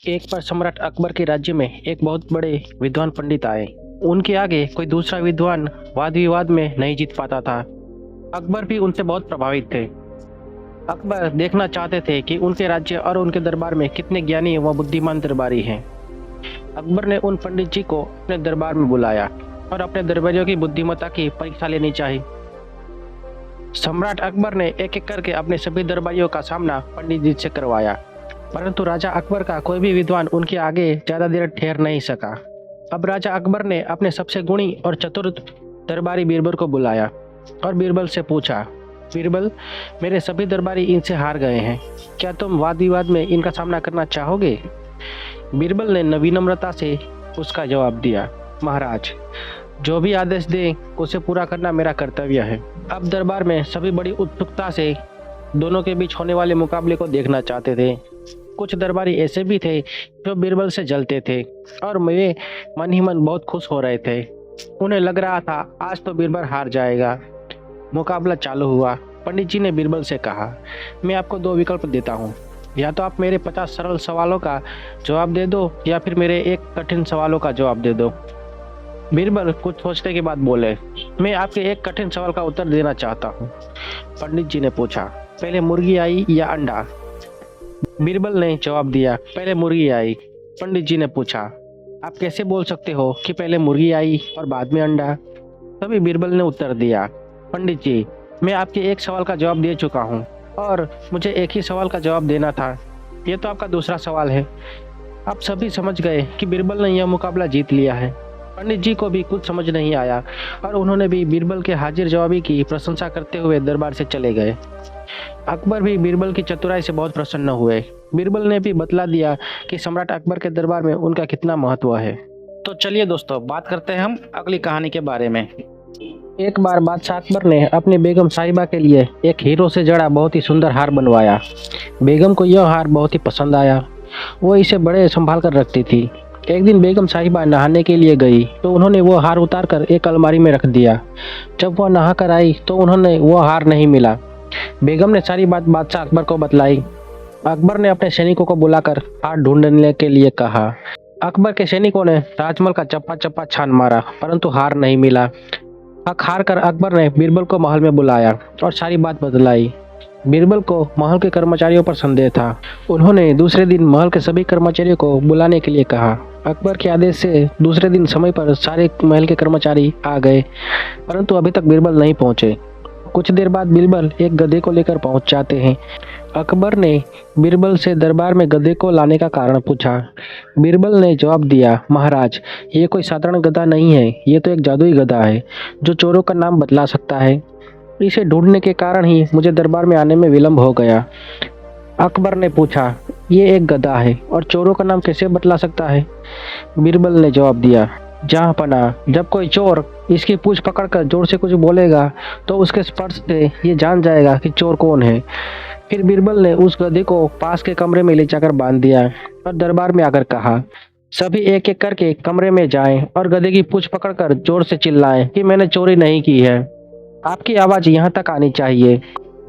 एक बार सम्राट अकबर के राज्य में एक बहुत बड़े विद्वान पंडित आए। उनके आगे कोई दूसरा विद्वान वाद विवाद में नहीं जीत पाता था। अकबर भी उनसे बहुत प्रभावित थे। अकबर देखना चाहते थे कि उनके राज्य और उनके दरबार में कितने ज्ञानी व बुद्धिमान दरबारी हैं। अकबर ने उन पंडित जी को अपने दरबार में बुलाया और अपने दरबारियों की बुद्धिमत्ता की परीक्षा लेनी चाहिए। सम्राट अकबर ने एक एक करके अपने सभी दरबारियों का सामना पंडित जी से करवाया, परंतु राजा अकबर का कोई भी विद्वान उनके आगे ज्यादा देर ठहर नहीं सका। अब राजा अकबर ने अपने सबसे गुणी और चतुर दरबारी बीरबल को बुलाया और बीरबल से पूछा, बीरबल, मेरे सभी दरबारी इनसे हार गए हैं, क्या तुम वाद विवाद में इनका सामना करना चाहोगे? बीरबल ने विनम्रता से उसका जवाब दिया, महाराज, जो भी आदेश दे उसे पूरा करना मेरा कर्तव्य है। अब दरबार में सभी बड़ी उत्सुकता से दोनों के बीच होने वाले मुकाबले को देखना चाहते थे। कुछ दरबारी ऐसे भी थे जो बीरबल से जलते थे और वे मन ही मन बहुत खुश हो रहे थे। उन्हें लग रहा था आज तो बीरबल हार जाएगा। मुकाबला चालू हुआ। पंडित जी ने बीरबल से कहा, मैं आपको दो विकल्प देता हूँ, या तो आप मेरे 50 सरल सवालों का जवाब दे दो या फिर मेरे एक कठिन सवालों का जवाब दे दो। बीरबल कुछ सोचने के बाद बोले, मैं आपके एक कठिन सवाल का उत्तर देना चाहता हूँ। पंडित जी ने पूछा, पहले मुर्गी आई या अंडा? बीरबल ने जवाब दिया, पहले मुर्गी आई। पंडित जी ने पूछा, आप कैसे बोल सकते हो कि पहले मुर्गी आई और बाद में अंडा? तभी बीरबल ने उत्तर दिया, पंडित जी, मैं आपके एक सवाल का जवाब दे चुका हूँ और मुझे एक ही सवाल का जवाब देना था। ये तो आपका दूसरा सवाल है। आप सभी समझ गए कि बीरबल ने यह मुकाबला जीत लिया है। पंडित जी को भी कुछ समझ नहीं आया और उन्होंने भी बीरबल के हाजिर जवाबी की प्रशंसा करते हुए दरबार से चले गए। अकबर भी बीरबल की चतुराई से बहुत प्रसन्न हुए। बीरबल ने भी बतला दिया कि सम्राट अकबर के दरबार में उनका कितना महत्व है। तो चलिए दोस्तों, बात करते हैं हम अगली कहानी के बारे में। एक बार बादशाह अकबर ने अपनी बेगम साहिबा के लिए एक हीरो से जड़ा बहुत ही सुंदर हार बनवाया। बेगम को यह हार बहुत ही पसंद आया। वो इसे बड़े संभाल कर रखती थी। एक दिन बेगम साहिबा नहाने के लिए गई तो उन्होंने वो हार उतारकर एक अलमारी में रख दिया। जब वह नहा कर आई तो उन्होंने वो हार नहीं मिला। बेगम ने सारी बात बादशाह अकबर को बतलाई। अकबर ने अपने सैनिकों को बुलाकर हार ढूंढने के लिए कहा। अकबर के सैनिकों ने राजमहल का चप्पा चप्पा छान मारा, परंतु हार नहीं मिला। थक हार कर अकबर ने बीरबल को महल में बुलाया और सारी बात बतलाई। बीरबल को महल के कर्मचारियों पर संदेह था। उन्होंने दूसरे दिन महल के सभी कर्मचारियों को बुलाने के लिए कहा। अकबर के आदेश से दूसरे दिन समय पर सारे महल के कर्मचारी आ गए, परंतु अभी तक बीरबल नहीं पहुंचे। कुछ देर बाद बीरबल एक गधे को लेकर पहुंच जाते हैं। अकबर ने बीरबल से दरबार में गधे को लाने का कारण पूछा। बीरबल ने जवाब दिया, महाराज, ये कोई साधारण गधा नहीं है, ये तो एक जादुई गधा है जो चोरों का नाम बतला सकता है। इसे ढूंढने के कारण ही मुझे दरबार में आने में विलंब हो गया। अकबर ने पूछा, ये एक गधा है और चोरों का नाम कैसे बतला सकता है? बीरबल ने जवाब दिया, जहाँ पना, जब कोई चोर इसकी पूंछ पकड़कर जोर से कुछ बोलेगा तो उसके स्पर्श से ये जान जाएगा कि चोर कौन है। फिर बीरबल ने उस गधे को पास के कमरे में ले जाकर बांध दिया और दरबार में आकर कहा, सभी एक एक करके कमरे में जाएं और गधे की पूंछ पकड़कर जोर से चिल्लाएं कि मैंने चोरी नहीं की है। आपकी आवाज यहाँ तक आनी चाहिए।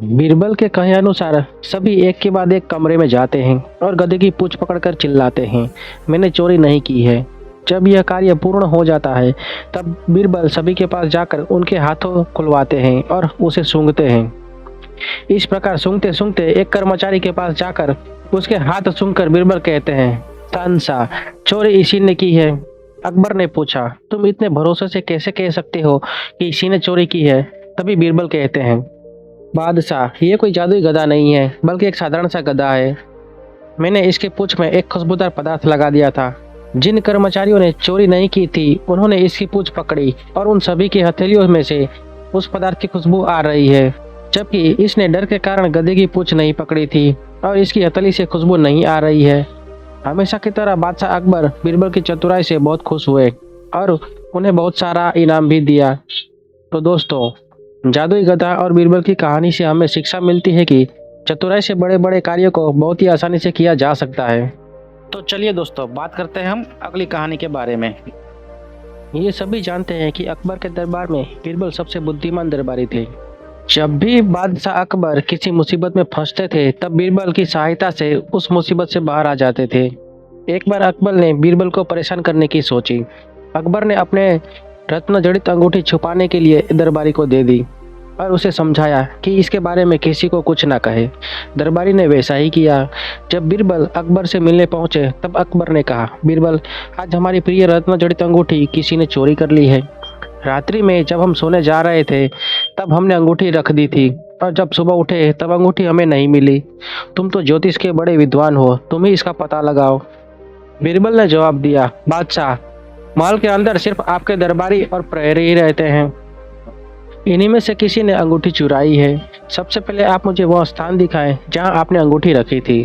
बीरबल के कहे अनुसार सभी एक के बाद एक कमरे में जाते हैं और गधे की पूंछ पकड़कर चिल्लाते हैं, मैंने चोरी नहीं की है। जब यह कार्य पूर्ण हो जाता है तब बीरबल सभी के पास जाकर उनके हाथों खुलवाते हैं और उसे सूंघते हैं। इस प्रकार सूंघते सूंघते एक कर्मचारी के पास जाकर उसके हाथ सूंघकर बीरबल कहते हैं, तानसा, चोरी इसी ने की है। अकबर ने पूछा, तुम इतने भरोसे से कैसे कह सकते हो कि इसी ने चोरी की है? तभी बीरबल कहते हैं, बादशाह, ये कोई जादुई गधा नहीं है, बल्कि एक साधारण सा गधा है। मैंने इसके पूंछ में एक खुशबूदार पदार्थ लगा दिया था। जिन कर्मचारियों ने चोरी नहीं की थी उन्होंने इसकी पूंछ पकड़ी और उन सभी की हथेलियों में से उस पदार्थ की खुशबू आ रही है, जबकि इसने डर के कारण गधे की पूंछ नहीं पकड़ी थी और इसकी हथेली से खुशबू नहीं आ रही है। हमेशा की तरह बादशाह अकबर बीरबल की चतुराई से बहुत खुश हुए और उन्हें बहुत सारा इनाम भी दिया। तो दोस्तों, जादुई गधा और बीरबल की कहानी से हमें शिक्षा मिलती है कि चतुराई से बड़े बड़े कार्यों को बहुत ही आसानी से किया जा सकता है। तो चलिए दोस्तों, बात करते हैं हम अगली कहानी के बारे में। ये सभी जानते हैं कि अकबर के दरबार में बीरबल सबसे बुद्धिमान दरबारी थे। जब भी बादशाह अकबर किसी मुसीबत में फंसते थे तब बीरबल की सहायता से उस मुसीबत से बाहर आ जाते थे। एक बार अकबर ने बीरबल को परेशान करने की सोची। अकबर ने अपने रत्न जड़ित अंगूठी छुपाने के लिए दरबारी को दे दी और उसे समझाया कि इसके बारे में किसी को कुछ ना कहे। दरबारी ने वैसा ही किया। जब बीरबल अकबर से मिलने पहुंचे तब अकबर ने कहा, बीरबल, आज हमारी प्रिय रत्न जड़ित अंगूठी किसी ने चोरी कर ली है। रात्रि में जब हम सोने जा रहे थे तब हमने अंगूठी रख दी थी और जब सुबह उठे तब अंगूठी हमें नहीं मिली। तुम तो ज्योतिष के बड़े विद्वान हो, तुम ही इसका पता लगाओ। बीरबल ने जवाब दिया, बादशाह, महल के अंदर सिर्फ आपके दरबारी और प्रहरी ही रहते हैं। इन्हीं में से किसी ने अंगूठी चुराई है। सबसे पहले आप मुझे वह स्थान दिखाएं जहां आपने अंगूठी रखी थी।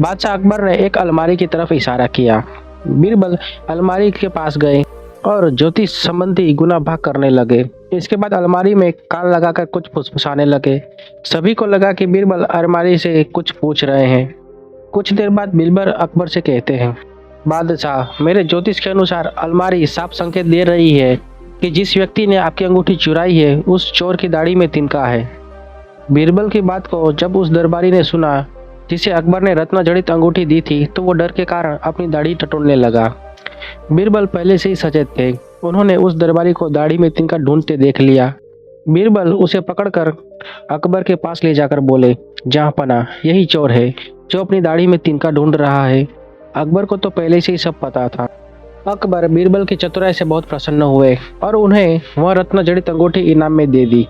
बादशाह अकबर ने एक अलमारी की तरफ इशारा किया। बीरबल अलमारी के पास गए और ज्योतिष संबंधी गुना भाग करने लगे। इसके बाद अलमारी में कान लगाकर कुछ फुसफुसाने लगे। सभी को लगा कि बीरबल अलमारी से कुछ पूछ रहे हैं। कुछ देर बाद बीरबल अकबर से कहते हैं, बादशाह, मेरे ज्योतिष के अनुसार अलमारी साफ संकेत दे रही है कि जिस व्यक्ति ने आपकी अंगूठी चुराई है उस चोर की दाढ़ी में तिनका है। बीरबल की बात को जब उस दरबारी ने सुना जिसे अकबर ने रत्न जड़ित अंगूठी दी थी तो वो डर के कारण अपनी दाढ़ी टटोलने लगा। बीरबल पहले से ही सचेत थे। उन्होंने उस दरबारी को दाढ़ी में तिनका ढूंढते देख लिया। बीरबल उसे पकड़कर अकबर के पास ले जाकर बोले, जहाँपनाह, यही चोर है जो अपनी दाढ़ी में तिनका ढूंढ रहा है। अकबर को तो पहले से ही सब पता था। अकबर बीरबल की चतुराई से बहुत प्रसन्न हुए और उन्हें वह रत्न जड़ित अंगूठी इनाम में दे दी।